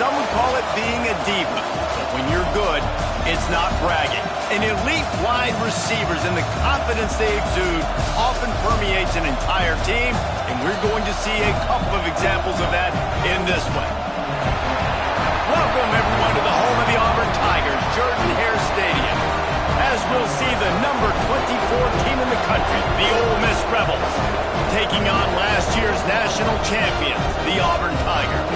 some would call it being a diva. But when you're good, it's not bragging. And elite wide receivers and the confidence they exude often permeates an entire team, and we're going to see a couple of examples of that in this one. Welcome, everyone, to the home of the Auburn Tigers, Jordan-Hare Stadium, as we'll see the number 24 team in the country, the Ole Miss Rebels, taking on last year's national champions, the Auburn Tigers.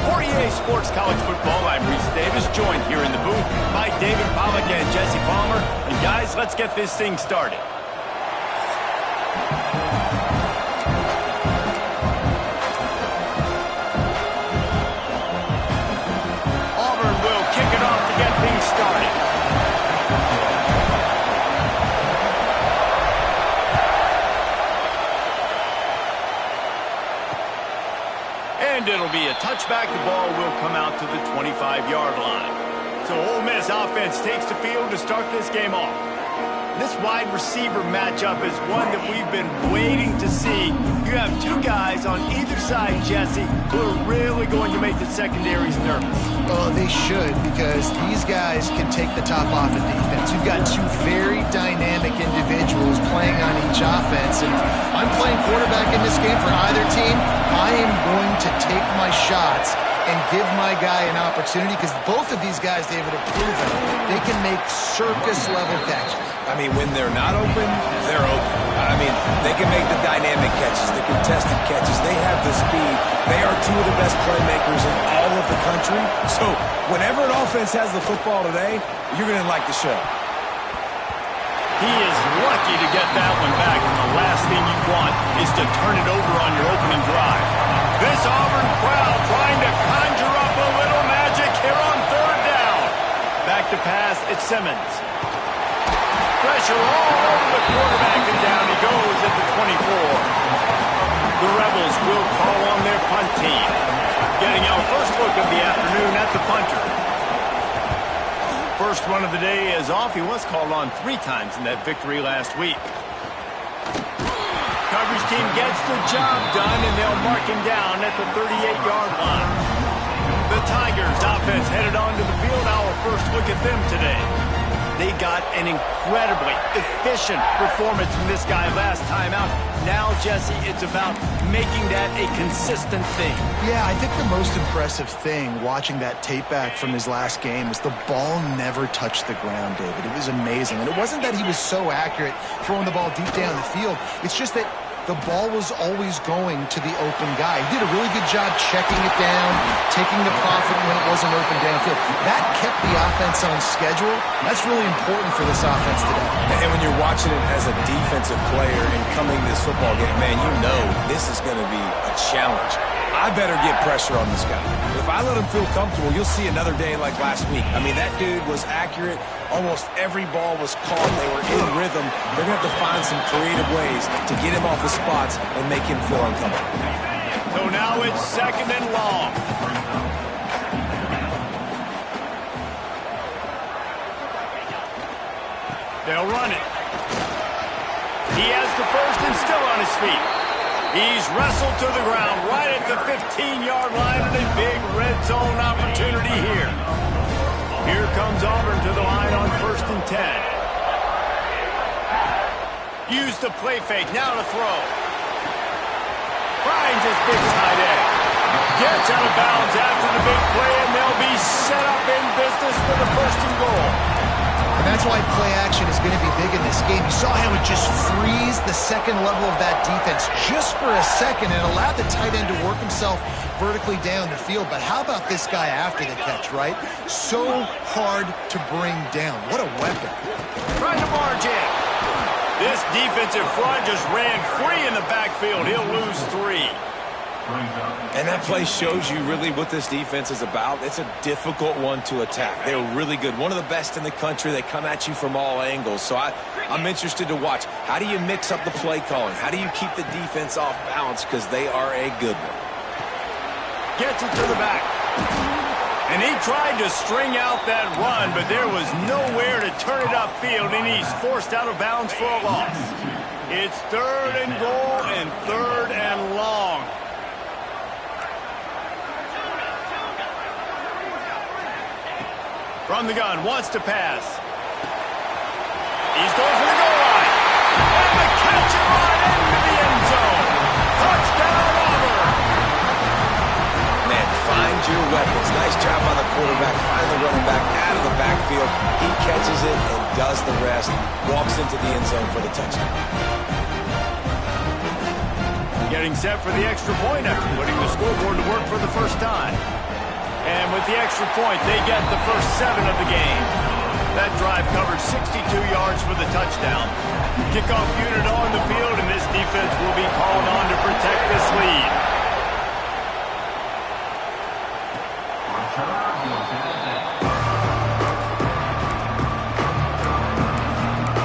For EA Sports College Football, I'm Reese Davis, joined here in the booth by David Pollack and Jesse Palmer. And guys, let's get this thing started. Auburn will kick it off to get things started. And it'll be a touchback. The ball will come out to the 25-yard line. So Ole Miss offense takes the field to start this game off. This wide receiver matchup is one that we've been waiting to see. You have two guys on either side, Jesse, who are really going to make the secondaries nervous. Oh, they should, because these guys can take the top off of defense. You've got two very dynamic individuals playing on each offense, and I'm playing quarterback in this game for either team. I am going to take my shots and give my guy an opportunity, because both of these guys, David, have proven they can make circus-level catches. I mean, when they're not open, they're open. I mean, they can make the dynamic catches, the contested catches. They have the speed. They are two of the best playmakers in all of the country. So whenever an offense has the football today, you're going to like the show. He is lucky to get that one back, and the last thing you want is to turn it over on your opening drive. This Auburn crowd trying to conjure up a little magic here on third down. Back to pass, it's Simmons. Pressure all over the quarterback, and down he goes at the 24. The Rebels will call on their punt team. Getting our first look of the afternoon at the punter. First one of the day is off. He was called on 3 times in that victory last week. Coverage team gets the job done, and they'll mark him down at the 38-yard line. The Tigers offense headed onto the field. Our first look at them today. They got an incredibly efficient performance from this guy last time out. Now, Jesse, it's about making that a consistent thing. Yeah, I think the most impressive thing watching that tape back from his last game was the ball never touched the ground, David. It was amazing. And it wasn't that he was so accurate throwing the ball deep down the field. It's just that the ball was always going to the open guy. He did a really good job checking it down, taking the profit when it wasn't open downfield. That kept the offense on schedule. That's really important for this offense today. And when you're watching it as a defensive player and coming to this football game, man, you know this is going to be a challenge. I better get pressure on this guy. If I let him feel comfortable, you'll see another day like last week. I mean, that dude was accurate. Almost every ball was caught. They were in rhythm. They're going to have to find some creative ways to get him off the spots and make him feel uncomfortable. So now it's second and long. They'll run it. He has the first and still on his feet. He's wrestled to the ground right at the 15-yard line, and a big red zone opportunity here. Here comes Auburn to the line on 1st and 10. Use the play fake, now to throw. Finds his big tight end. Gets out of bounds after the big play, and they'll be set up in business for the 1st and goal. And that's why play action is going to be big in this game. You saw how it just frees the second level of that defense just for a second and allowed the tight end to work himself vertically down the field. But how about this guy after the catch, right? So hard to bring down. What a weapon. Trying to barge in. This defensive front just ran free in the backfield. He'll lose 3. And that play shows you really what this defense is about. It's a difficult one to attack. They're really good. One of the best in the country. They come at you from all angles. So I'm interested to watch. How do you mix up the play calling? How do you keep the defense off balance? Because they are a good one. Gets it to the back. And he tried to string out that run, but there was nowhere to turn it upfield, and he's forced out of bounds for a loss. It's 3rd and goal and 3rd and long. From the gun, wants to pass. He's going for the goal line. And the catch and run into the end zone. Touchdown, Auburn. Man, find your weapons. Nice job on the quarterback. Find the running back out of the backfield. He catches it and does the rest. Walks into the end zone for the touchdown. Getting set for the extra point after putting the scoreboard to work for the first time. And with the extra point, they get the first 7 of the game. That drive covered 62 yards for the touchdown. Kickoff unit on the field, and this defense will be called on to protect this lead.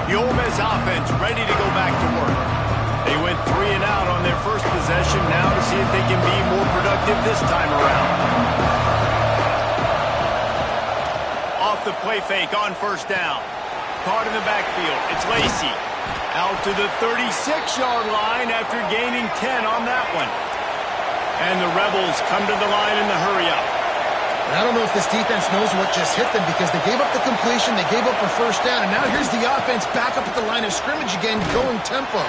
The Ole Miss offense ready to go back to work. They went 3 and out on their first possession, now to see if they can be more productive this time around. Off the play fake on first down. Caught in the backfield. It's Lacey. Out to the 36-yard line after gaining 10 on that one. And the Rebels come to the line in the hurry-up. And I don't know if this defense knows what just hit them because they gave up the completion, they gave up a first down, and now here's the offense back up at the line of scrimmage again, going tempo.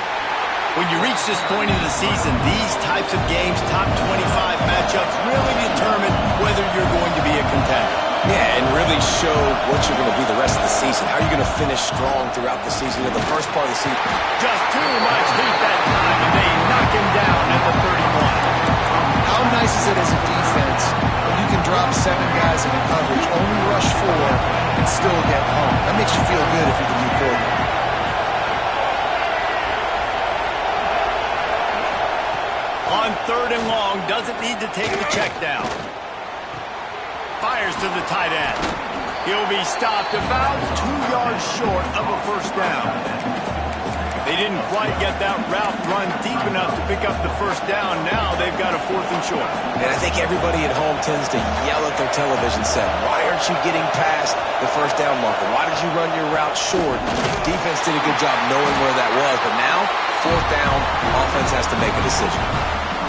When you reach this point in the season, these types of games, top 25 matchups, really determine whether you're going to be a contender. Yeah, and really show what you're going to be the rest of the season. How are you going to finish strong throughout the season or the first part of the season? Just too much heat that time, and they knock him down at the 31. How nice is it as a defense when you can drop 7 guys into coverage, only rush 4, and still get home? That makes you feel good if you're the new coordinator. On 3rd and long, doesn't need to take the check down. Fires to the tight end. He'll be stopped about 2 yards short of a first down. They didn't quite get that route run deep enough to pick up the first down. Now they've got a 4th and short. And I think everybody at home tends to yell at their television set. Why aren't you getting past the first down marker? Why did you run your route short? Defense did a good job knowing where that was. But now, 4th down, offense has to make a decision.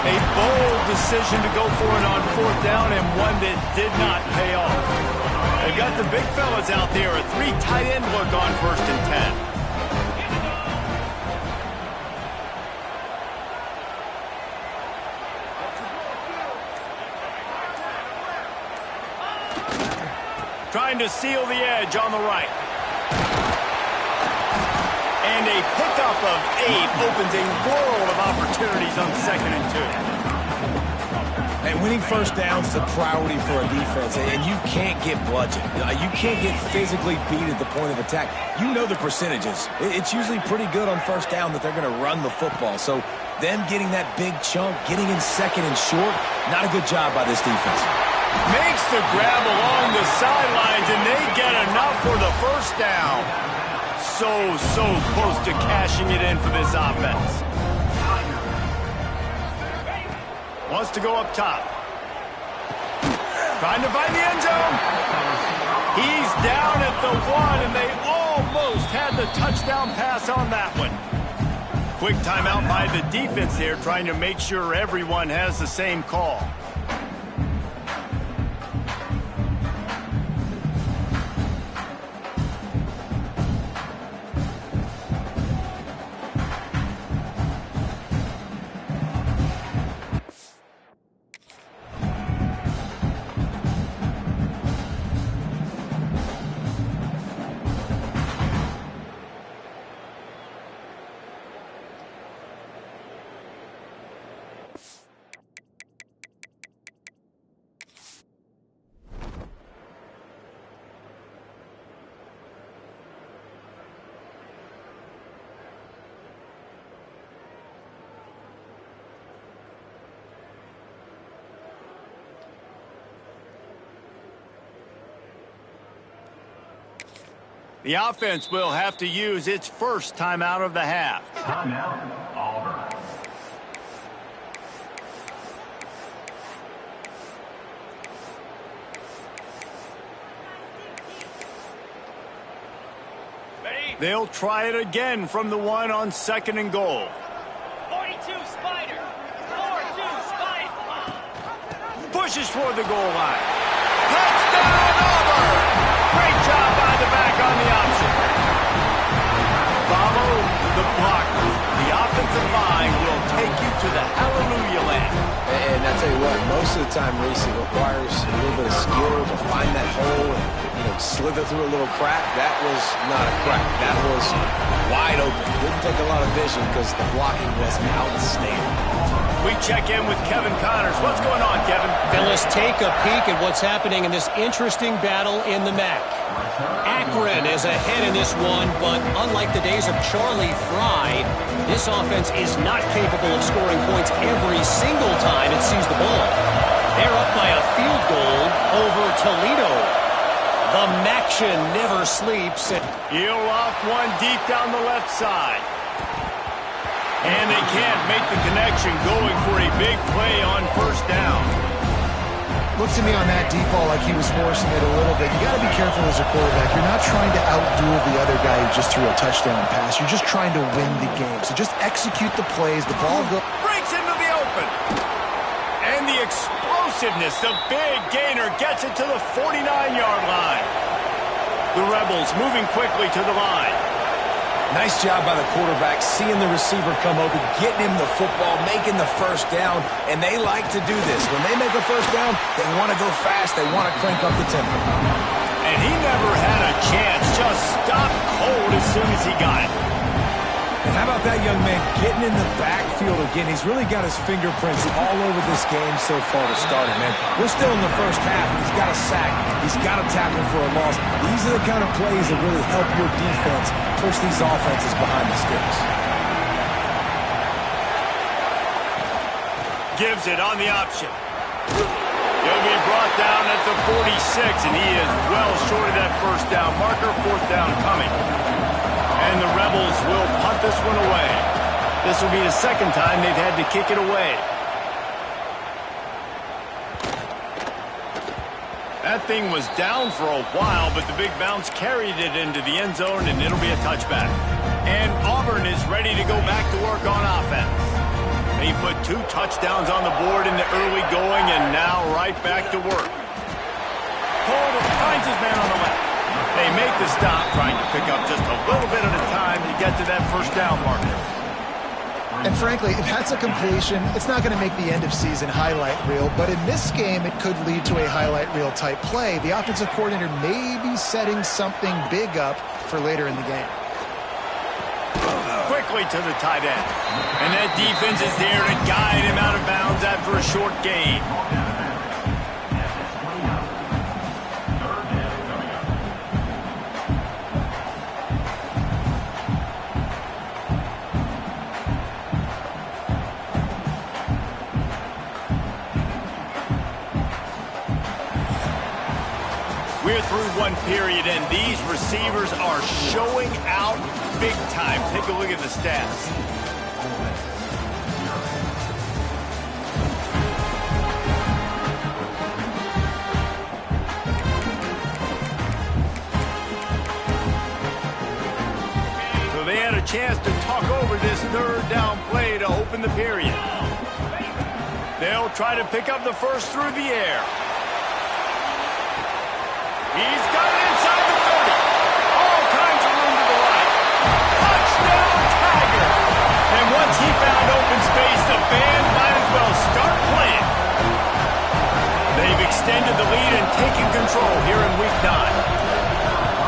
A bold decision to go for it on 4th down, and one that did not pay off. They've got the big fellas out there, a 3 tight end look on 1st and 10. Trying to seal the edge on the right. And a pickup of 8 opens a world of opportunities on 2nd and 2. And winning first down is a priority for a defense, and you can't get bludgeoned. You can't get physically beat at the point of attack. You know the percentages. It's usually pretty good on first down that they're going to run the football. So them getting that big chunk, getting in 2nd and short, not a good job by this defense. Makes the grab along the sidelines, and they get enough for the first down. So close to cashing it in for this offense. Wants to go up top. Trying to find the end zone. He's down at the 1, and they almost had the touchdown pass on that one. Quick timeout by the defense there, trying to make sure everyone has the same call. The offense will have to use its first timeout of the half. Timeout, Auburn. They'll try it again from the 1 on 2nd and goal. 42 Spider. 4-2 Spider. Pushes for the goal line. Touchdown, Auburn! tell you what, most of the time, Reese, it requires a little bit of skill to find that hole and, slither through a little crack. That was not a crack. That was wide open. Didn't take a lot of vision because the blocking was outstanding. We check in with Kevin Connors. What's going on, Kevin? Fellas, take a peek at what's happening in this interesting battle in the MAC. Akron is ahead in this one, but unlike the days of Charlie Fry, this offense is not capable of scoring points every single time it sees the ball. They're up by a field goal over Toledo. The Maction never sleeps. He'll loft one deep down the left side. And they can't make the connection, going for a big play on first down. Looks to me on that deep ball like he was forcing it a little bit. You got to be careful as a quarterback. You're not trying to outduel the other guy who just threw a touchdown pass. You're just trying to win the game. So just execute the plays. The ball goes. Breaks into the open. And the explosiveness, the big gainer gets it to the 49-yard line. The Rebels moving quickly to the line. Nice job by the quarterback, seeing the receiver come open, getting him the football, making the first down, and they like to do this. When they make a first down, they want to go fast, they want to crank up the tempo. And he never had a chance, just stopped cold as soon as he got it. And how about that young man getting in the backfield again? He's really got his fingerprints all over this game so far to start it, man. We're still in the first half. He's got a sack. He's got a tackle for a loss. These are the kind of plays that really help your defense push these offenses behind the sticks. Gives it on the option. He'll be brought down at the 46, and he is well short of that first down marker. Fourth down coming. And the Rebels will punt this one away. This will be the second time they've had to kick it away. That thing was down for a while, but the big bounce carried it into the end zone, and it'll be a touchback. And Auburn is ready to go back to work on offense. They put 2 touchdowns on the board in the early going, and now right back to work. Cole finds his man on the left. They make the stop, trying to pick up just a little bit at a time to get to that first down marker. And frankly, if that's a completion, it's not going to make the end-of-season highlight reel. But in this game, it could lead to a highlight reel type play. The offensive coordinator may be setting something big up for later in the game. Quickly to the tight end. And that defense is there to guide him out of bounds after a short gain. We're through one period, and these receivers are showing out big time. Take a look at the stats. So they had a chance to talk over this third down play to open the period. They'll try to pick up the first through the air. He's got it inside the 30. All kinds of room to the right. Touchdown, Tiger. And once he found open space, the band might as well start playing. They've extended the lead and taken control here in Week 9.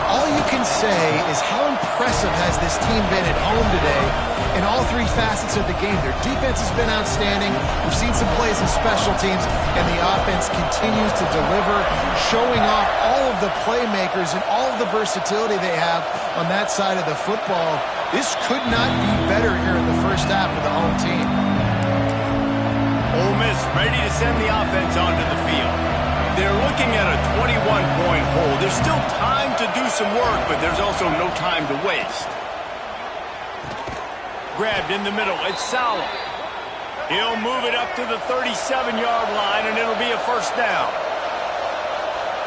All you can say is how impressive has this team been at home today in all 3 facets of the game. Their defense has been outstanding. We've seen some plays in special teams, and the offense continues to deliver, showing off all of the playmakers and all of the versatility they have on that side of the football. This could not be better here in the first half of the home team. Ole Miss ready to send the offense onto the field. They're looking at a 21-point hole. There's still time to do some work, but there's also no time to waste. Grabbed in the middle. It's Sowell. He'll move it up to the 37-yard line, and it'll be a first down.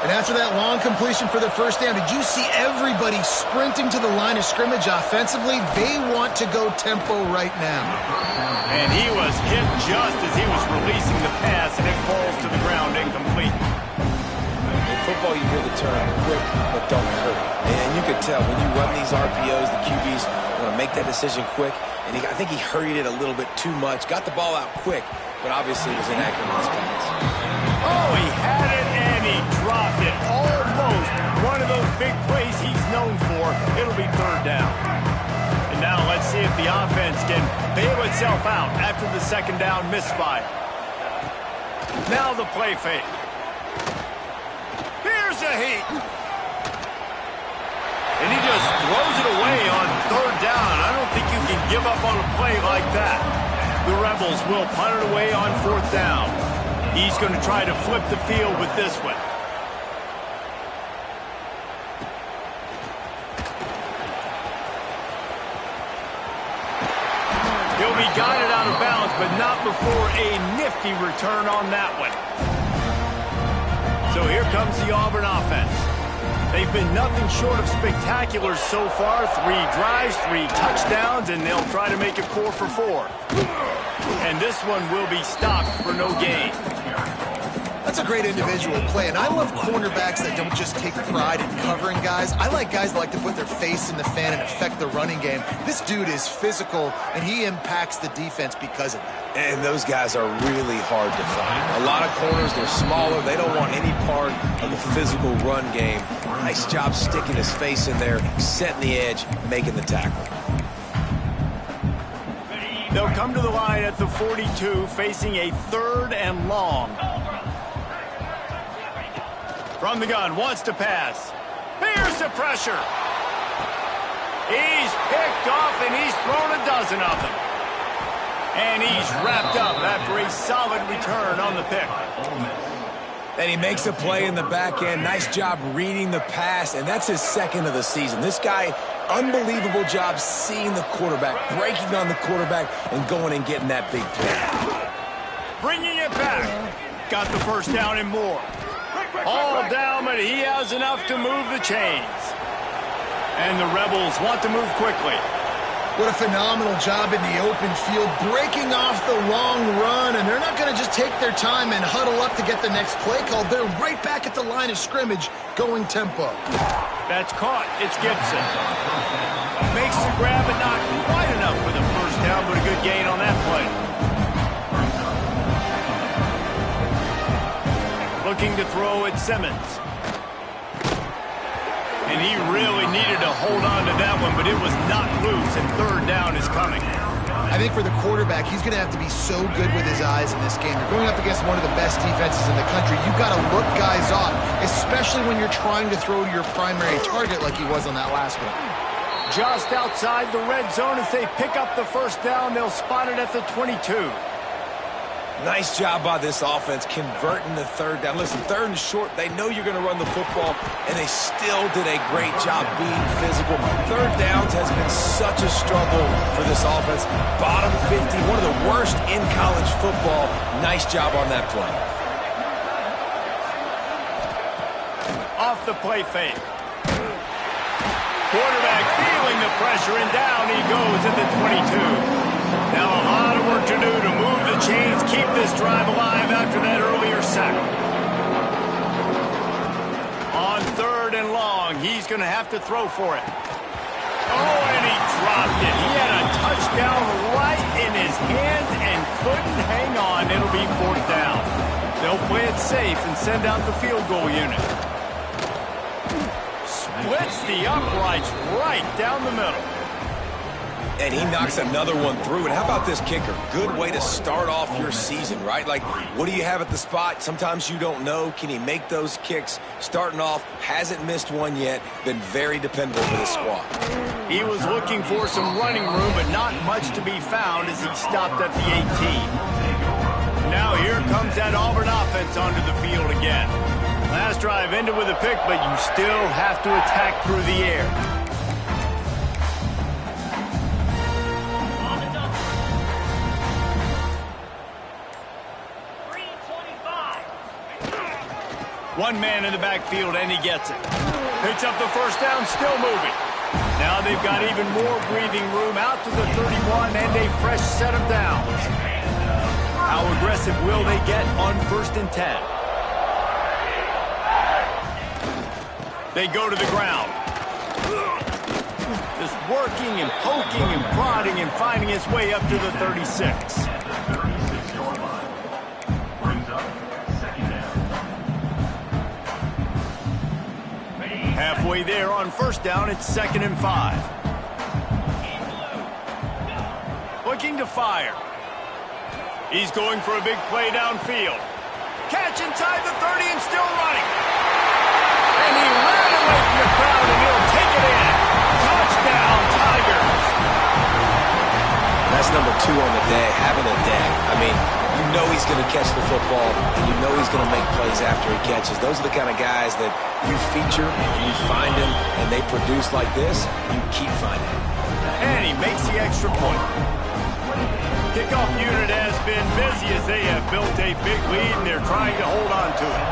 And after that long completion for the first down, did you see everybody sprinting to the line of scrimmage offensively? They want to go tempo right now. And he was hit just as he was releasing the pass, and it falls to the ground incomplete. In football, you hear the term quick, but don't hurry. And you could tell when you run these RPOs, the QBs want to make that decision quick. And I think he hurried it a little bit too much. Got the ball out quick, but obviously was inaccurate in his pass. Oh, he had it and he dropped it. Almost one of those big plays he's known for. It'll be third down. And now let's see if the offense can bail itself out after the second down misfire. Now the play fake. Here's a heat. And he just throws it away on third down. I don't think you can give up on a play like that. The Rebels will punt it away on fourth down. He's going to try to flip the field with this one. He'll be guided out of bounds, but not before a nifty return on that one. So here comes the Auburn offense. They've been nothing short of spectacular so far. 3 drives, 3 touchdowns, and they'll try to make it 4 for 4. And this one will be stopped for no gain. That's a great individual play, and I love cornerbacks that don't just take pride in covering guys. I like guys that like to put their face in the fan and affect the running game. This dude is physical, and he impacts the defense because of that. And those guys are really hard to find. A lot of corners, they're smaller. They don't want any part of the physical run game. Nice job sticking his face in there, setting the edge, making the tackle. They'll come to the line at the 42, facing a 3rd and long. From the gun, wants to pass. Here's the pressure. He's picked off, and he's thrown a dozen of them. And he's wrapped up after a solid return on the pick. And he makes a play in the back end. Nice job reading the pass, and that's his 2nd of the season. This guy, unbelievable job seeing the quarterback, breaking on the quarterback, and going and getting that big play. Bringing it back. Got the first down and more. All down, but he has enough to move the chains. And the Rebels want to move quickly. What a phenomenal job in the open field, breaking off the long run, and they're not going to just take their time and huddle up to get the next play called. They're right back at the line of scrimmage, going tempo. That's caught. It's Gibson. Makes the grab, but not quite enough for the first down, but a good gain on that play. Looking to throw at Simmons. And he really needed to hold on to that one, but it was not loose, and third down is coming. I think for the quarterback, he's going to have to be so good with his eyes in this game. You're going up against one of the best defenses in the country. You've got to look guys off, especially when you're trying to throw to your primary target like he was on that last one. Just outside the red zone, as they pick up the first down, they'll spot it at the 22. Nice job by this offense converting the third down. Listen, 3rd and short, they know you're going to run the football, and they still did a great job being physical. 3rd downs has been such a struggle for this offense. Bottom 50, one of the worst in college football. Nice job on that play. Off the play fake. Quarterback feeling the pressure, and down he goes at the 22. Now a lot of work to do to move the chains, keep this drive alive after that earlier sack. On 3rd and long, he's going to have to throw for it. Oh, and he dropped it. He had a touchdown right in his hands and couldn't hang on. It'll be 4th down. They'll play it safe and send out the field goal unit. Splits the uprights right down the middle. And he knocks another one through. And how about this kicker? Good way to start off your season, right? Like, what do you have at the spot? Sometimes you don't know. Can he make those kicks? Starting off, hasn't missed one yet. Been very dependable for the squad. He was looking for some running room, but not much to be found as he stopped at the 18. Now here comes that Auburn offense onto the field again. Last drive ended with a pick, but you still have to attack through the air. One man in the backfield, and he gets it. Picks up the first down, still moving. Now they've got even more breathing room out to the 31 and a fresh set of downs. How aggressive will they get on 1st and 10? They go to the ground. Just working and poking and prodding and finding his way up to the 36. 36-yard line. Brings up second down. Halfway there on first down, it's 2nd and 5. Looking to fire. He's going for a big play downfield. Catch inside the 30 and still running. And he ran away from the crowd and he'll take it in. Touchdown, Tigers. That's number 2 on the day, having a day. I mean, you know he's going to catch the football, and you know he's going to make plays after he catches. Those are the kind of guys that you feature, and you find them, and they produce like this, you keep finding them. And he makes the extra point. Kickoff unit has been busy as they have built a big lead, and they're trying to hold on to it.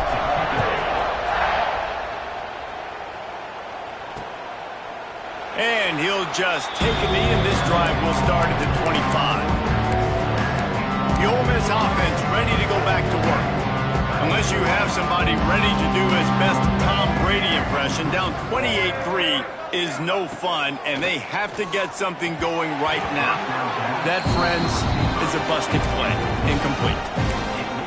And he'll just take a knee, and this drive will start at the 25. The Ole Miss offense ready to go back to work. Unless you have somebody ready to do his best Tom Brady impression, down 28-3 is no fun, and they have to get something going right now. That, friends, is a busted play. Incomplete.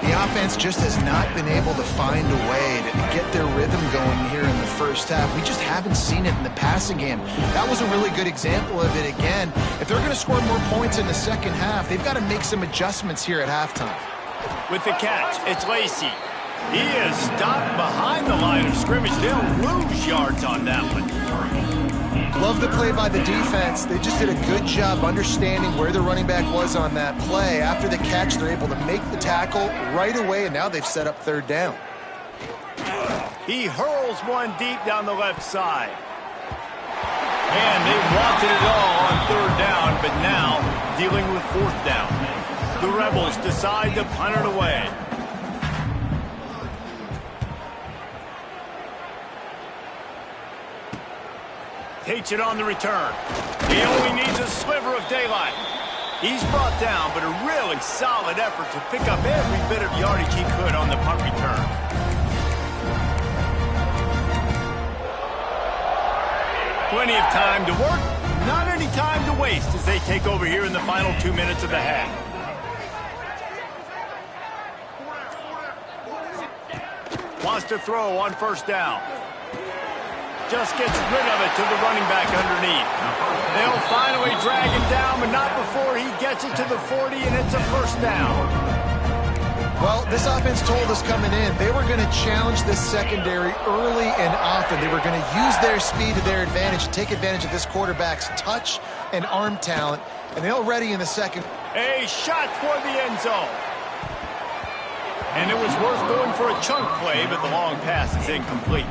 The offense just has not been able to find a way to get their rhythm going here in the first half. We just haven't seen it in the passing game. That was a really good example of it again. If they're going to score more points in the second half, they've got to make some adjustments here at halftime. With the catch, it's Lacey. He is stopped behind the line of scrimmage. They'll lose yards on that one. Love the play by the defense. They just did a good job understanding where the running back was on that play. After the catch, they're able to make the tackle right away, and now they've set up 3rd down. He hurls one deep down the left side. And they wanted it all on 3rd down, but now dealing with 4th down. The Rebels decide to punt it away. Takes it on the return. He only needs a sliver of daylight. He's brought down, but a really solid effort to pick up every bit of yardage he could on the punt return. Plenty of time to work, not any time to waste as they take over here in the final 2 minutes of the half. Wants to throw on first down. Just gets rid of it to the running back underneath. They'll finally drag him down, but not before he gets it to the 40, and it's a first down. Well, this offense told us coming in they were going to challenge this secondary early and often. They were going to use their speed to their advantage and take advantage of this quarterback's touch and arm talent, and they're ready in the second. A shot toward the end zone. And it was worth going for a chunk play, but the long pass is incomplete.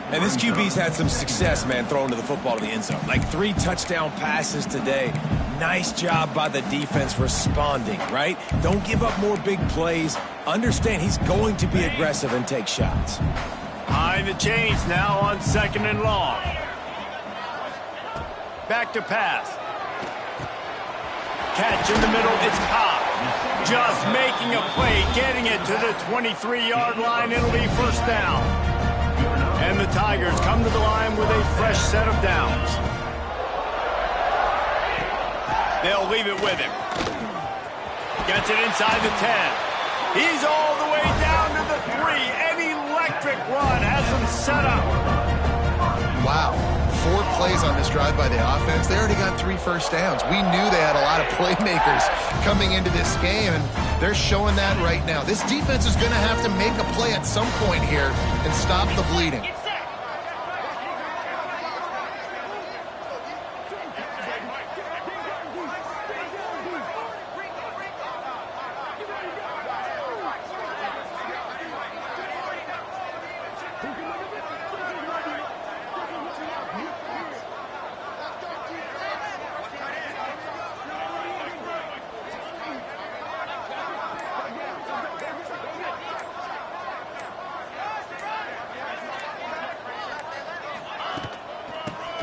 And this QB's had some success, man, throwing to the football to the end zone. Like 3 touchdown passes today. Nice job by the defense responding, right? Don't give up more big plays. Understand he's going to be aggressive and take shots. High the chains now on 2nd and long. Back to pass. Catch in the middle, it's Cobb. Just making a play, getting it to the 23-yard line. It'll be first down. And the Tigers come to the line with a fresh set of downs. They'll leave it with him. Gets it inside the 10. He's all the way down to the 3. An electric run has him set up. Wow. 4 plays on this drive by the offense. They already got 3 first downs. We knew they had a lot of playmakers coming into this game, and they're showing that right now. This defense is going to have to make a play at some point here and stop the bleeding.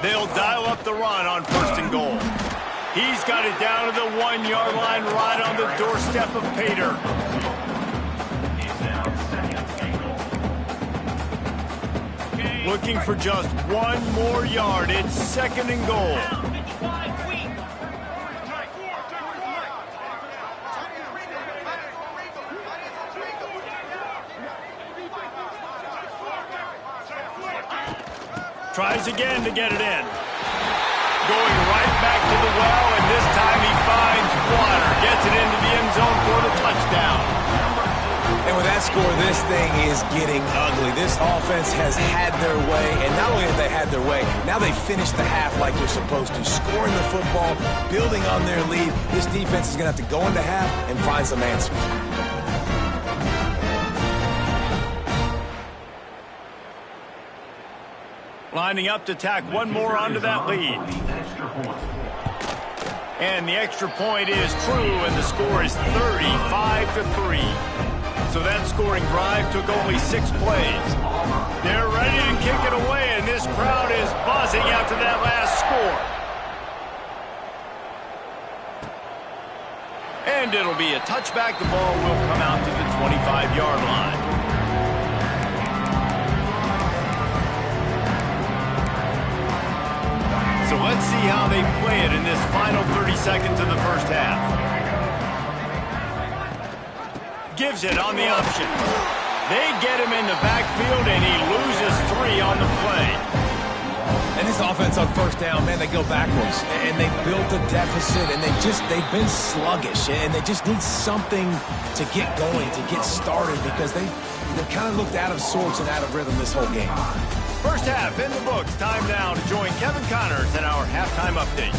They'll dial up the run on 1st and goal. He's got it down to the 1-yard line right on the doorstep of Pater. He's now 2nd and goal. Looking for just one more yard. It's 2nd and goal. 55 weak. Tries again to get it in. Going right back to the well, and this time he finds water. Gets it into the end zone for the touchdown. And with that score, this thing is getting ugly. This offense has had their way, and not only have they had their way, now they finished the half like they're supposed to, scoring the football, building on their lead. This defense is going to have to go into half and find some answers. Lining up to tack one more onto that lead. And the extra point is true, and the score is 35-3. So that scoring drive took only 6 plays. They're ready to kick it away, and this crowd is buzzing after that last score. And it'll be a touchback. The ball will come out to the 25-yard line. So let's see how they play it in this final 30 seconds of the first half. Gives it on the option. They get him in the backfield, and he loses 3 on the play. And this offense on first down, man, they go backwards. And they built a deficit, and they've been sluggish. And they just need something to get going, to get started, because they kind of looked out of sorts and out of rhythm this whole game. First half in the books. Time now to join Kevin Connors in our halftime update.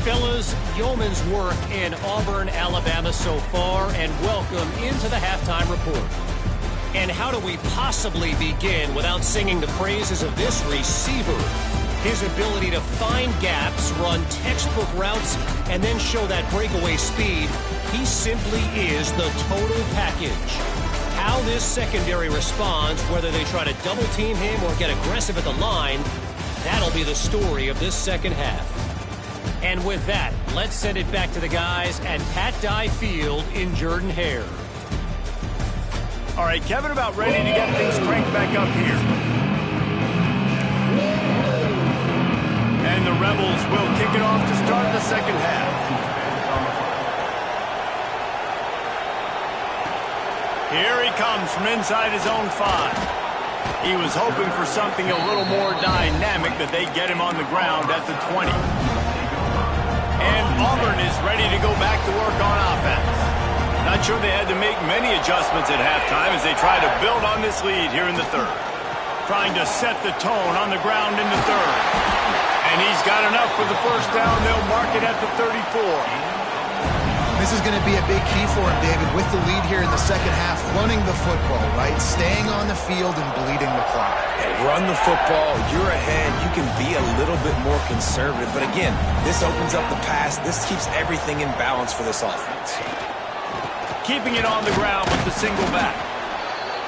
Fellas, yeoman's work in Auburn, Alabama so far, and welcome into the halftime report. And how do we possibly begin without singing the praises of this receiver? His ability to find gaps, run textbook routes, and then show that breakaway speed. He simply is the total package. How this secondary responds, whether they try to double team him or get aggressive at the line, that'll be the story of this second half. And with that, let's send it back to the guys at Pat Dye Field in Jordan-Hare. All right, Kevin, about ready to get things cranked back up here. And the Rebels will kick it off to start the second half. Here he comes from inside his own 5. He was hoping for something a little more dynamic, that they get him on the ground at the 20. And Auburn is ready to go back to work on offense. Not sure they had to make many adjustments at halftime as they try to build on this lead here in the third. Trying to set the tone on the ground in the third. And he's got enough for the first down. They'll mark it at the 34. This is going to be a big key for him, David, with the lead here in the second half, running the football, right? Staying on the field and bleeding the clock. Hey, run the football, you're ahead, you can be a little bit more conservative. But again, this opens up the pass. This keeps everything in balance for this offense. Keeping it on the ground with the single back.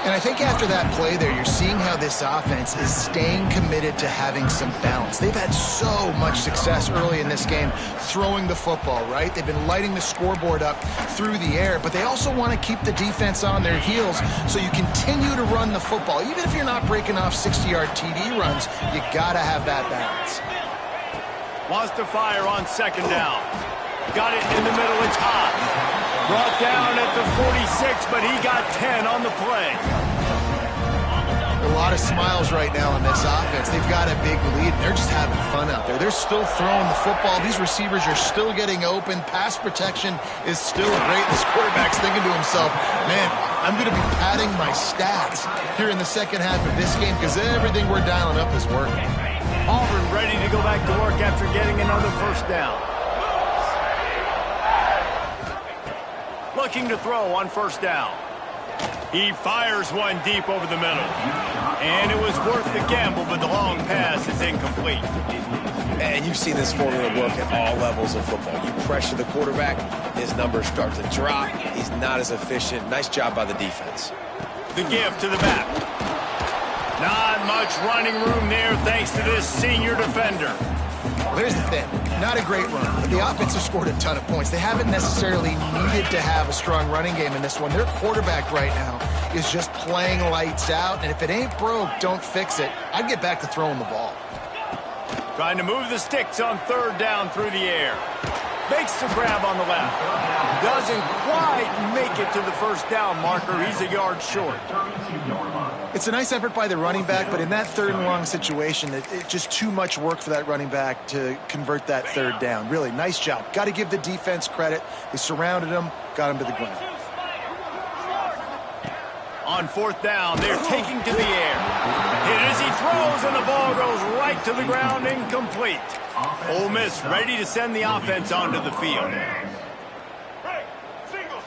And I think after that play there, you're seeing how this offense is staying committed to having some balance. They've had so much success early in this game throwing the football, right? They've been lighting the scoreboard up through the air, but they also want to keep the defense on their heels, so you continue to run the football. Even if you're not breaking off 60-yard TD runs, you got to have that balance. Wants to fire on second down. Got it in the middle, it's hot. Brought down at the 46, but he got 10 on the play. A lot of smiles right now on this offense. They've got a big lead. They're just having fun out there. They're still throwing the football. These receivers are still getting open. Pass protection is still great. This quarterback's thinking to himself, man, I'm going to be padding my stats here in the second half of this game because everything we're dialing up is working. Auburn ready to go back to work after getting another first down. Looking to throw on first down. He fires one deep over the middle. And it was worth the gamble, but the long pass is incomplete. And you've seen this formula work at all levels of football. You pressure the quarterback, his numbers start to drop. He's not as efficient. Nice job by the defense. The give to the back. Not much running room there thanks to this senior defender. Well, here's the thing. Not a great run, but the offense has scored a ton of points. They haven't necessarily needed to have a strong running game in this one. Their quarterback right now is just playing lights out, and if it ain't broke, don't fix it. I'd get back to throwing the ball. Trying to move the sticks on third down through the air. Makes the grab on the left. Doesn't quite make it to the first down marker. He's a yard short. It's a nice effort by the running back, but in that third and long situation, it's just too much work for that running back to convert that third down. Really, nice job. Got to give the defense credit. They surrounded him, got him to the ground. On fourth down, they're taking to the air. Hit as he throws, and the ball goes right to the ground, incomplete. Ole Miss ready to send the offense onto the field. Single.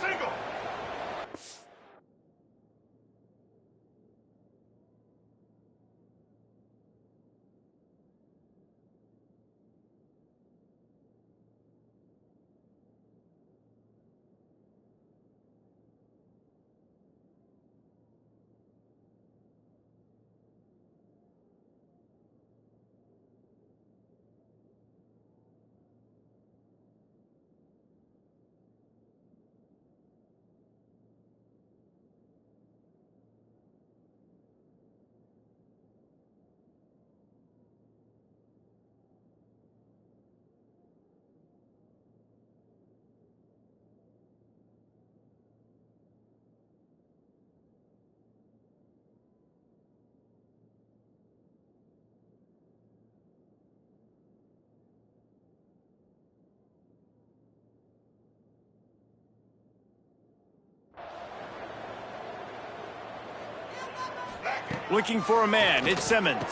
Looking for a man. It's Simmons.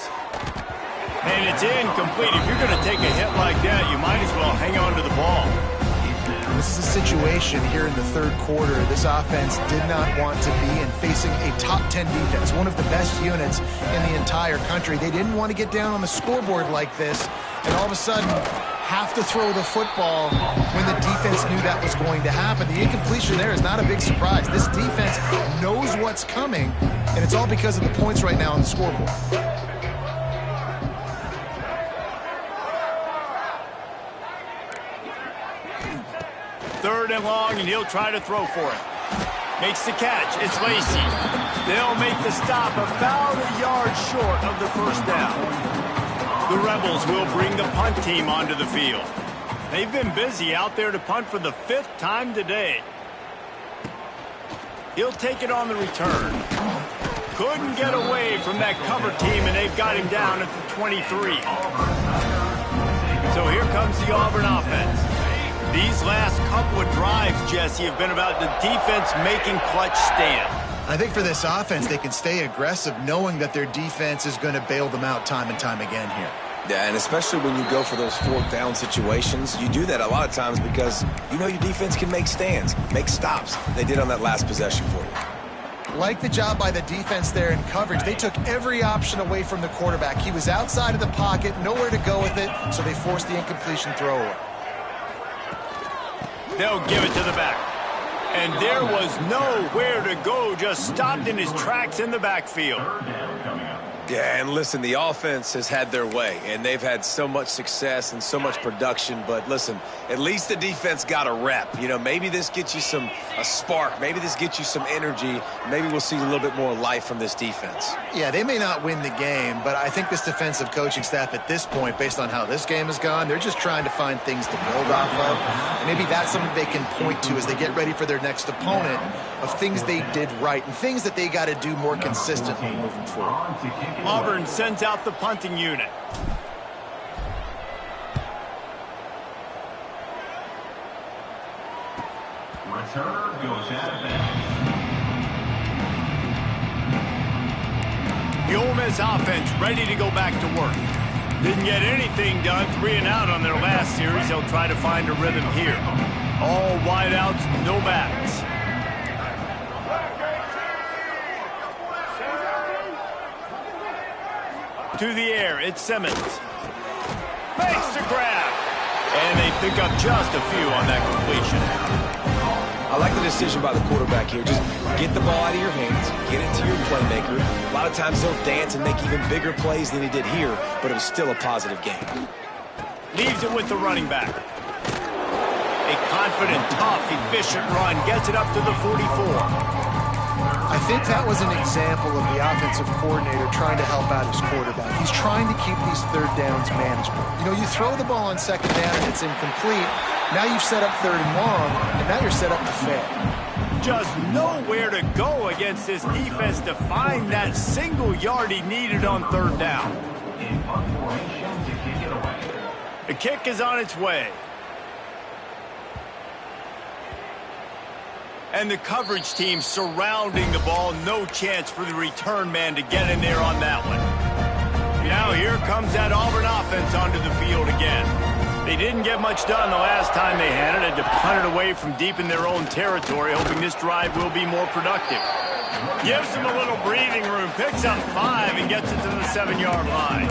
And it's incomplete. If you're going to take a hit like that, you might as well hang on to the ball. This is a situation here in the third quarter. This offense did not want to be in facing a top 10 defense, one of the best units in the entire country. They didn't want to get down on the scoreboard like this, and all of a sudden have to throw the football when the defense knew that was going to happen. The incompletion there is not a big surprise. This defense knows what's coming, and it's all because of the points right now on the scoreboard. Third and long, and he'll try to throw for it. Makes the catch. It's Lacey. They'll make the stop about a yard short of the first down. The Rebels will bring the punt team onto the field. They've been busy out there to punt for the 5th time today. He'll take it on the return. Couldn't get away from that cover team, and they've got him down at the 23. So here comes the Auburn offense. These last couple of drives, Jesse, have been about the defense making clutch stand. I think for this offense, they can stay aggressive knowing that their defense is going to bail them out time and time again here. Yeah, and especially when you go for those fourth down situations, you do that a lot of times because you know your defense can make stands, make stops. They did on that last possession for you. Like the job by the defense there in coverage. They took every option away from the quarterback. He was outside of the pocket, nowhere to go with it, so they forced the incompletion throw away. They'll give it to the back. And there was nowhere to go, just stopped in his tracks in the backfield. Yeah, and listen, the offense has had their way, and they've had so much success and so much production. But listen, at least the defense got a rep. You know, maybe this gets you a spark. Maybe this gets you some energy. Maybe we'll see a little bit more life from this defense. Yeah, they may not win the game, but I think this defensive coaching staff at this point, based on how this game has gone, they're just trying to find things to build off of. And maybe that's something they can point to as they get ready for their next opponent, of things they did right and things that they got to do more consistently moving forward. Auburn sends out the punting unit. Returner goes out of bounds. The Ole Miss offense ready to go back to work. Didn't get anything done, 3 and out on their last series. They'll try to find a rhythm here. All wideouts, no backs. To the air, it's Simmons. Makes the grab. And they pick up just a few on that completion. I like the decision by the quarterback here. Just get the ball out of your hands, get it to your playmaker. A lot of times he'll dance and make even bigger plays than he did here, but it was still a positive game. Leaves it with the running back. A confident, tough, efficient run gets it up to the 44. I think that was an example of the offensive coordinator trying to help out his quarterback. He's trying to keep these third downs manageable. You know, you throw the ball on second down and it's incomplete. Now you've set up third and long, and now you're set up to fail. Just nowhere to go against this defense to find that single yard he needed on third down. The kick is on its way. And the coverage team surrounding the ball. No chance for the return man to get in there on that one. Now here comes that Auburn offense onto the field again. They didn't get much done the last time they had it. Had to punt it away from deep in their own territory, hoping this drive will be more productive. Gives them a little breathing room, picks up 5 and gets it to the 7-yard line.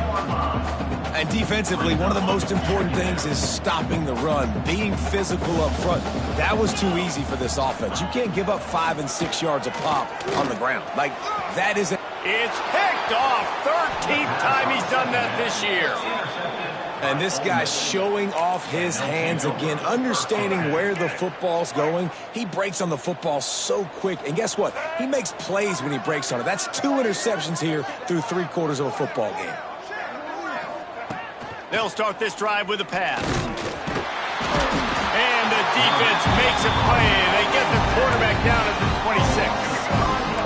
And defensively, one of the most important things is stopping the run, being physical up front. That was too easy for this offense. You can't give up 5 and 6 yards a pop on the ground. Like, that isn't... It's picked off. 13th time he's done that this year. And this guy's showing off his hands again, understanding where the football's going. He breaks on the football so quick. And guess what? He makes plays when he breaks on it. That's 2 interceptions here through 3 quarters of a football game. They'll start this drive with a pass. And the defense makes a play. They get the quarterback down at the 26.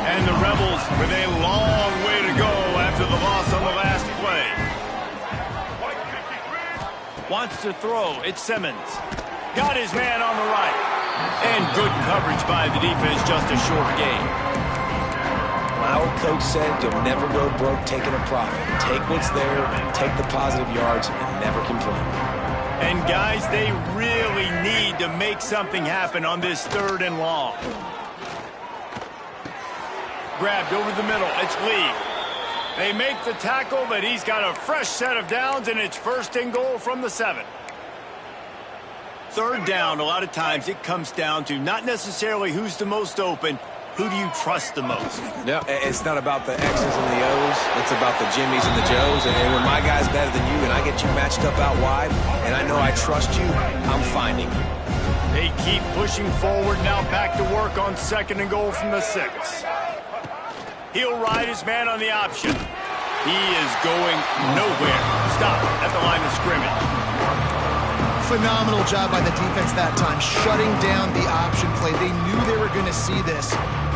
And the Rebels with a long way to go after the loss on the last play. Wants to throw. It's Simmons. Got his man on the right. And good coverage by the defense, just a short gain. Our coach said you'll never go broke taking a profit. Take what's there, take the positive yards, and never complain. And guys, they really need to make something happen on this 3rd and long. Grabbed over the middle. It's Lee. They make the tackle, but he's got a fresh set of downs, and it's 1st and goal from the 7. 3rd down, a lot of times it comes down to not necessarily who's the most open. Who do you trust the most? No, it's not about the X's and the O's. It's about the Jimmies and the Joes. And when my guy's better than you and I get you matched up out wide, and I know I trust you, I'm finding you. They keep pushing forward, now back to work on 2nd and goal from the 6. He'll ride his man on the option. He is going nowhere. Stop at the line of scrimmage. Phenomenal job by the defense that time, shutting down the option play. They knew they were going to see this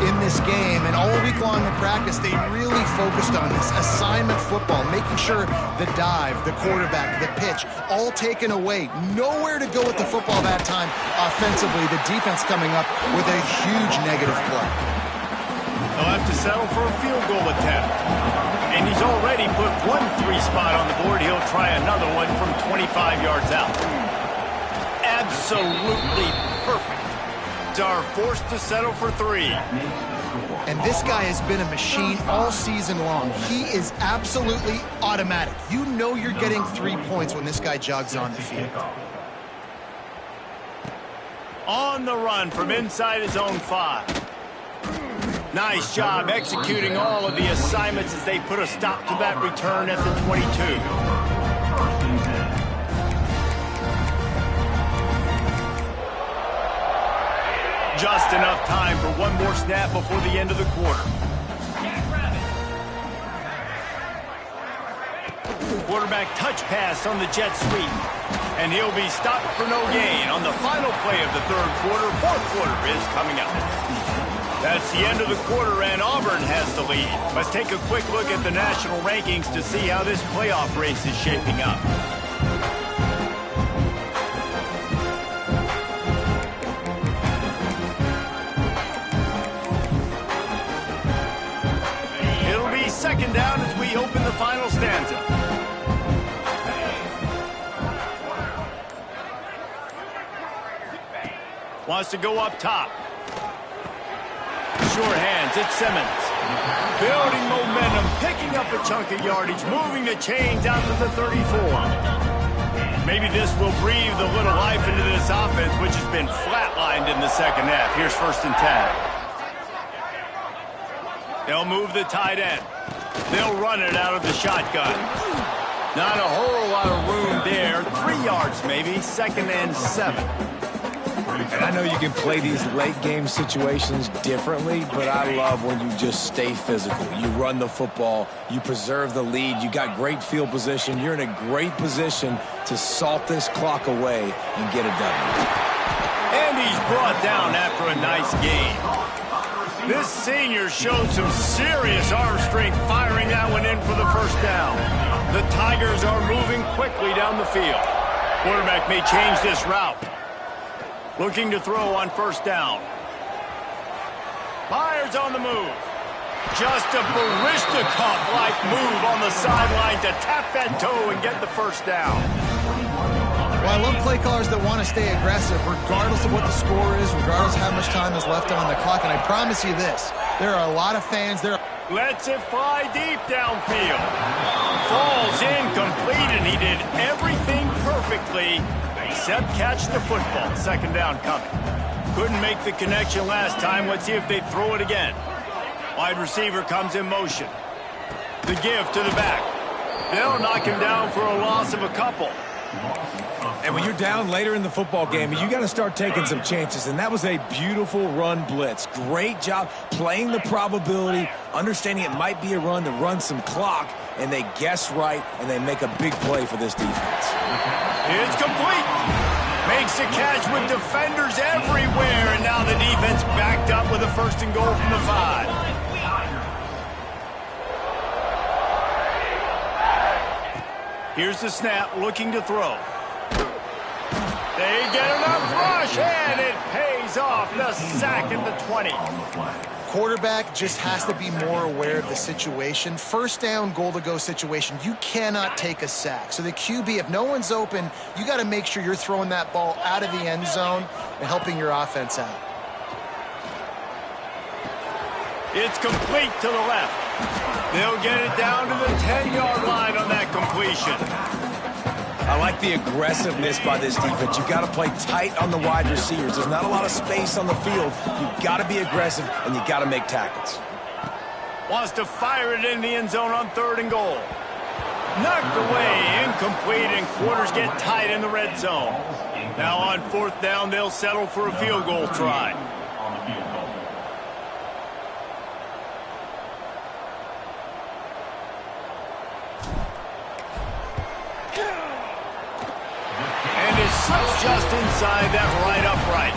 in this game, and all week long in practice, they really focused on this assignment football, making sure the dive, the quarterback, the pitch, all taken away. Nowhere to go with the football that time offensively. The defense coming up with a huge negative play. They'll have to settle for a field goal attempt. And he's already put 1 3 spot on the board. He'll try another one from 25 yards out. Absolutely perfect. Are forced to settle for 3. And this guy has been a machine all season long. He is absolutely automatic. You know you're getting 3 points when this guy jogs on the field. On the run from inside his own 5. Nice job executing all of the assignments as they put a stop to that return at the 22. Just enough time for one more snap before the end of the quarter. Quarterback touch pass on the jet sweep. And he'll be stopped for no gain on the final play of the 3rd quarter. 4th quarter is coming up. That's the end of the quarter, and Auburn has the lead. Let's take a quick look at the national rankings to see how this playoff race is shaping up. It'll be 2nd down as we open the final stanza. Wants to go up top. Short hands, it's Simmons. Building momentum, picking up a chunk of yardage, moving the chains out to the 34. Maybe this will breathe a little life into this offense, which has been flatlined in the 2nd half. Here's 1st and 10. They'll move the tight end. They'll run it out of the shotgun. Not a whole lot of room there. 3 yards maybe, 2nd and 7. And I know you can play these late game situations differently, but I love when you just stay physical. You run the football, you preserve the lead, you got great field position, you're in a great position to salt this clock away and get a W. And he's brought down after a nice game. This senior showed some serious arm strength firing that one in for the first down. The Tigers are moving quickly down the field. Quarterback may change this route. Looking to throw on 1st down. Myers on the move. Just a Barishnikov-like move on the sideline to tap that toe and get the 1st down. Well, I love play callers that want to stay aggressive regardless of what the score is, regardless of how much time is left on the clock. And I promise you this, there are a lot of fans there. Lets it fly deep downfield. Falls incomplete, and he did everything perfectly except catch the football. 2nd down coming. Couldn't make the connection last time. Let's see if they throw it again. Wide receiver comes in motion. The give to the back. They'll knock him down for a loss of a couple. And when you're down later in the football game, you got to start taking some chances. And that was a beautiful run blitz. Great job playing the probability, understanding it might be a run to run some clock, and they guess right, and they make a big play for this defense. It's complete. Makes a catch with defenders everywhere, and now the defense backed up with a 1st and goal from the 5. Here's the snap, looking to throw. They get enough rush, and it pays off. The sack at the 20. Quarterback just has to be more aware of the situation. 1st down, goal-to-go situation. You cannot take a sack. So the QB, if no one's open, you got to make sure you're throwing that ball out of the end zone and helping your offense out. It's complete to the left. They'll get it down to the 10-yard line on that completion. I like the aggressiveness by this defense. You've got to play tight on the wide receivers. There's not a lot of space on the field. You've got to be aggressive, and you've got to make tackles. Wants to fire it in the end zone on 3rd and goal. Knocked away, incomplete, and quarters get tight in the red zone. Now on 4th down, they'll settle for a field goal try. Slips just inside that right upright.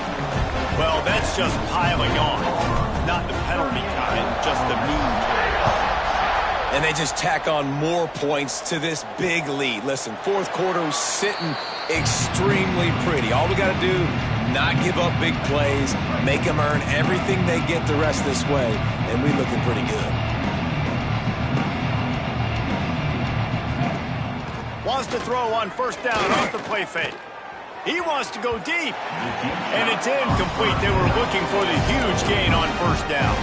Well, that's just piling on. Not the penalty kind, just the mean kind. And they just tack on more points to this big lead. Listen, 4th quarter is sitting extremely pretty. All we got to do, not give up big plays, make them earn everything they get the rest this way, and we're looking pretty good. Wants to throw on 1st down off the play fake. He wants to go deep, and it's incomplete. They were looking for the huge gain on 1st down.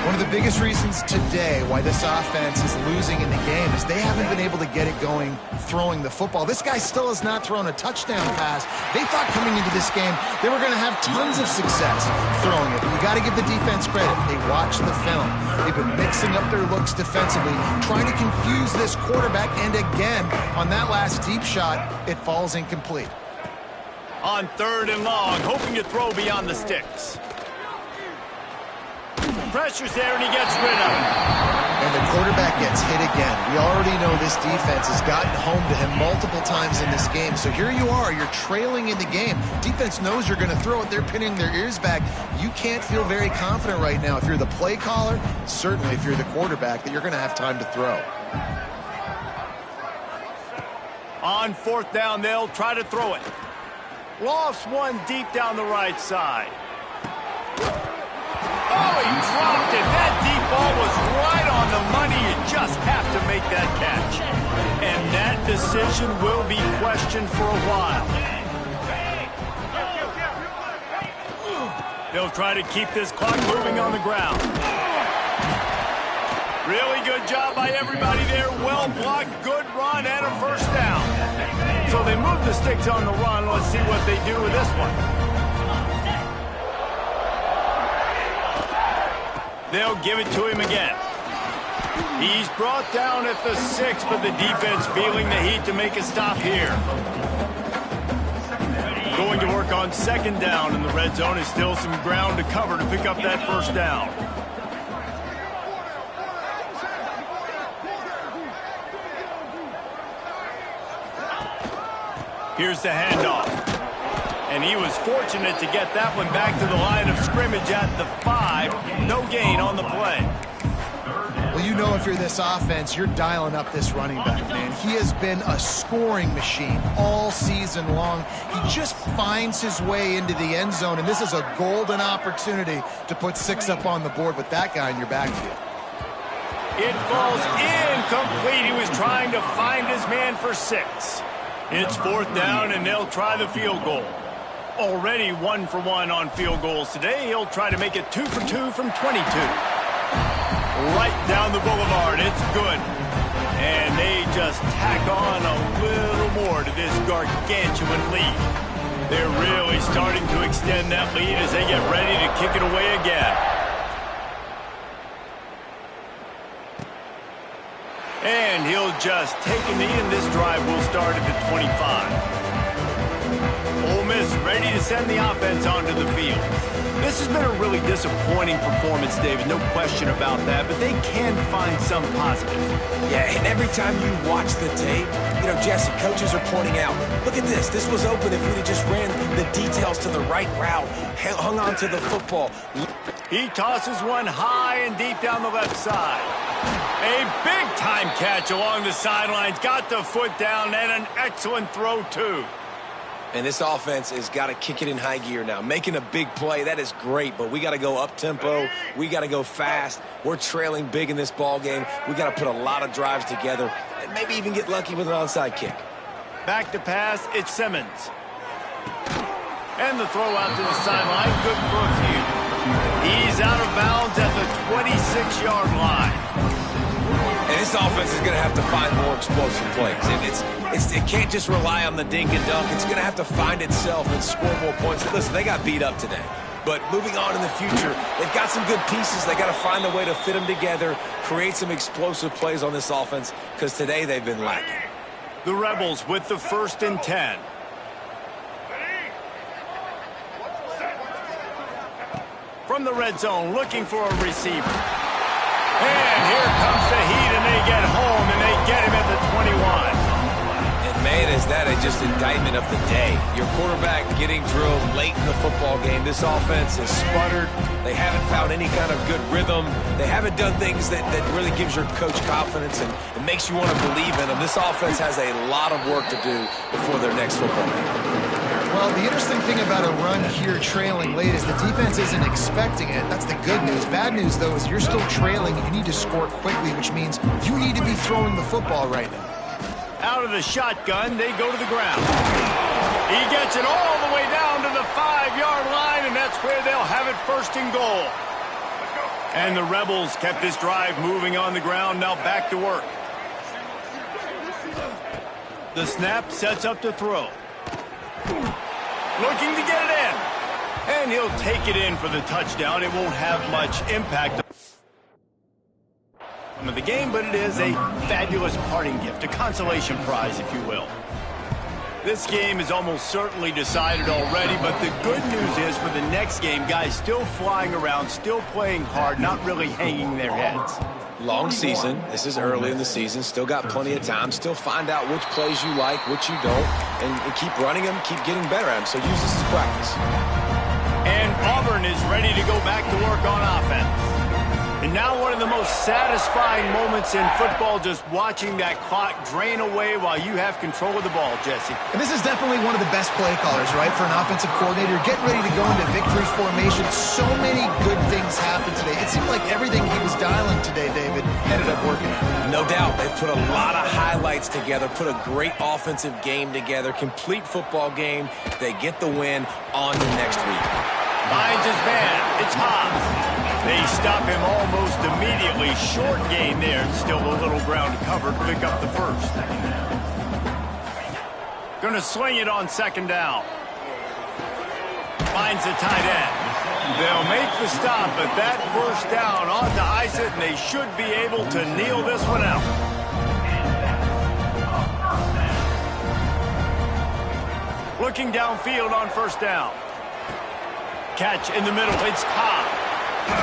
One of the biggest reasons today why this offense is losing in the game is they haven't been able to get it going throwing the football. This guy still has not thrown a touchdown pass. They thought coming into this game they were going to have tons of success throwing it. But you got to give the defense credit. They watched the film. They've been mixing up their looks defensively, trying to confuse this quarterback. And again, on that last deep shot, it falls incomplete. On 3rd and long, hoping to throw beyond the sticks. Pressure's there, and he gets rid of it. And the quarterback gets hit again. We already know this defense has gotten home to him multiple times in this game. So here you are, you're trailing in the game. Defense knows you're going to throw it. They're pinning their ears back. You can't feel very confident right now if you're the play caller, certainly if you're the quarterback, that you're going to have time to throw. On 4th down, they'll try to throw it. Lofts one deep down the right side. Oh, he dropped it. That deep ball was right on the money. You just have to make that catch. And that decision will be questioned for a while. They'll try to keep this clock moving on the ground. Really good job by everybody there. Well blocked, good run, and a 1st down. So they move the sticks on the run. Let's see what they do with this one. They'll give it to him again. He's brought down at the 6, but the defense feeling the heat to make a stop here. Going to work on 2nd down in the red zone. Is still some ground to cover to pick up that 1st down. Here's the handoff. And he was fortunate to get that one back to the line of scrimmage at the 5. No gain on the play. Well, you know if you're this offense, you're dialing up this running back, man. He has been a scoring machine all season long. He just finds his way into the end zone, and this is a golden opportunity to put 6 up on the board with that guy in your backfield. It falls incomplete. He was trying to find his man for 6. It's 4th down, and they'll try the field goal. Already 1 for 1 on field goals today. He'll try to make it 2 for 2 from 22. Right down the boulevard. It's good. And they just tack on a little more to this gargantuan lead. They're really starting to extend that lead as they get ready to kick it away again. And he'll just take a knee, and this drive will start at the 25. Ole Miss ready to send the offense onto the field. This has been a really disappointing performance, David, no question about that, but they can find some positives. Yeah, and every time you watch the tape, you know, Jesse, coaches are pointing out, look at this. This was open if we'd have just ran the details to the right route, hung on to the football. He tosses one high and deep down the left side. A big-time catch along the sidelines, got the foot down, and an excellent throw, too. And this offense has got to kick it in high gear now. Making a big play, that is great, but we got to go up-tempo. We got to go fast. We're trailing big in this ball game. We got to put a lot of drives together and maybe even get lucky with an onside kick. Back to pass, it's Simmons. And the throw out to the sideline, good for a few. He's out of bounds at the 26-yard line. And this offense is going to have to find more explosive plays. It can't just rely on the dink and dunk. It's going to have to find itself and score more points. Listen, they got beat up today. But moving on in the future, they've got some good pieces. They got to find a way to fit them together, create some explosive plays on this offense, because today they've been lacking. The Rebels with the 1st and 10. From the red zone, looking for a receiver. And here comes the heat, and they get home, and they get him at the 21. And, man, is that just indictment of the day. Your quarterback getting drilled late in the football game. This offense has sputtered. They haven't found any kind of good rhythm. They haven't done things that really gives your coach confidence and it makes you want to believe in them. This offense has a lot of work to do before their next football game. Well, the interesting thing about a run here trailing late is the defense isn't expecting it. That's the good news. Bad news, though, is you're still trailing. You need to score quickly, which means you need to be throwing the football right now. Out of the shotgun, they go to the ground. He gets it all the way down to the 5-yard line, and that's where they'll have it 1st and goal. And the Rebels kept this drive moving on the ground. Now back to work. The snap sets up to throw. Looking to get it in. And he'll take it in for the touchdown. It won't have much impact on the game, but it is a fabulous parting gift, a consolation prize, if you will. This game is almost certainly decided already, but the good news is for the next game, guys still flying around, still playing hard, not really hanging their heads. Long season. This is early in the season. Still got plenty of time. Still find out which plays you like, which you don't, and keep running them, keep getting better at them. So use this as practice. And Auburn is ready to go back to work on offense. And now one of the most satisfying moments in football, just watching that clock drain away while you have control of the ball, Jesse. And this is definitely one of the best play callers, right, for an offensive coordinator. Getting ready to go into victory formation. So many good things happened today. It seemed like everything he was dialing today, David, ended up working out. No doubt. They've put a lot of highlights together, put a great offensive game together, complete football game. They get the win on to next week. Finds his man. It's Hobbs. They stop him almost immediately. Short gain there. Still a little ground covered to pick up the 1st. Going to swing it on 2nd down. Finds the tight end. They'll make the stop, but that first down ought to ice it, and they should be able to kneel this one out. Looking downfield on first down. Catch in the middle. It's Cobb.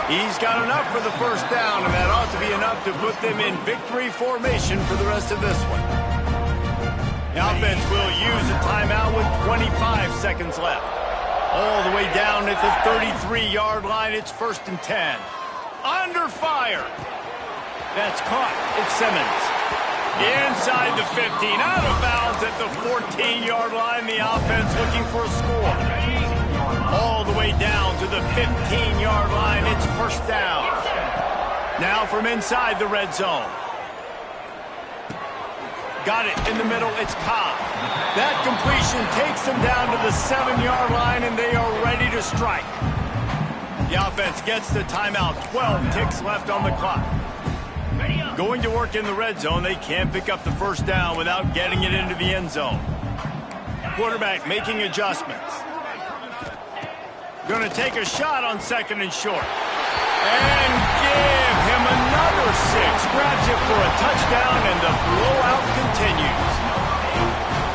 He's got enough for the first down, and that ought to be enough to put them in victory formation for the rest of this one. The offense will use a timeout with 25 seconds left. All the way down at the 33-yard line. It's 1st and 10. Under fire. That's caught. It's Simmons. Inside the 15. Out of bounds at the 14-yard line. The offense looking for a score. All the way down to the 15-yard line. It's 1st down. Now from inside the red zone. Got it in the middle. It's Cobb. That completion takes them down to the 7-yard line, and they are ready to strike. The offense gets the timeout. 12 ticks left on the clock. Going to work in the red zone. They can't pick up the first down without getting it into the end zone. Quarterback making adjustments. Going to take a shot on 2nd and short. And give him another 6. Grabs it for a touchdown, and the blowout continues.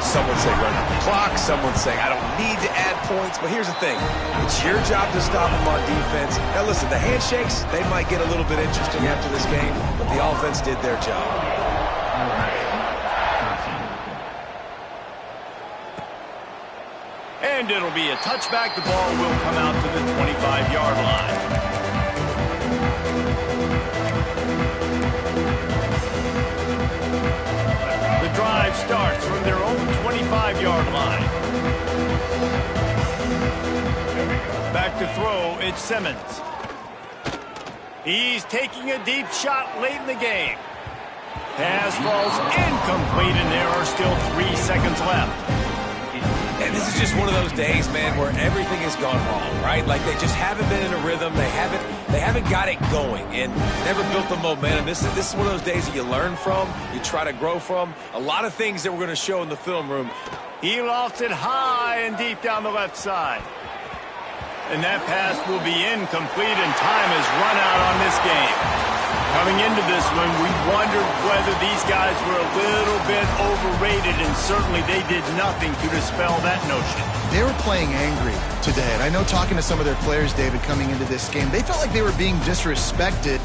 Someone say run out the clock. Someone saying I don't need to add points. But here's the thing. It's your job to stop them on defense. Now listen, the handshakes, they might get a little bit interesting after this game, but the offense did their job. And it'll be a touchback. The ball will come out to the 25-yard line. The drive starts from their own 25-yard line. Back to throw, it's Simmons. He's taking a deep shot late in the game. Pass falls incomplete, and there are still 3 seconds left. And this is just one of those days, man, where everything has gone wrong, right? Like they just haven't been in a rhythm. They haven't got it going and never built the momentum. This is one of those days that you learn from, you try to grow from. A lot of things that we're going to show in the film room. He lofts it high and deep down the left side. And that pass will be incomplete, and time has run out on this game. Coming into this one, we wondered whether these guys were a little bit overrated, and certainly they did nothing to dispel that notion. They were playing angry today, and I know talking to some of their players, David, coming into this game, they felt like they were being disrespected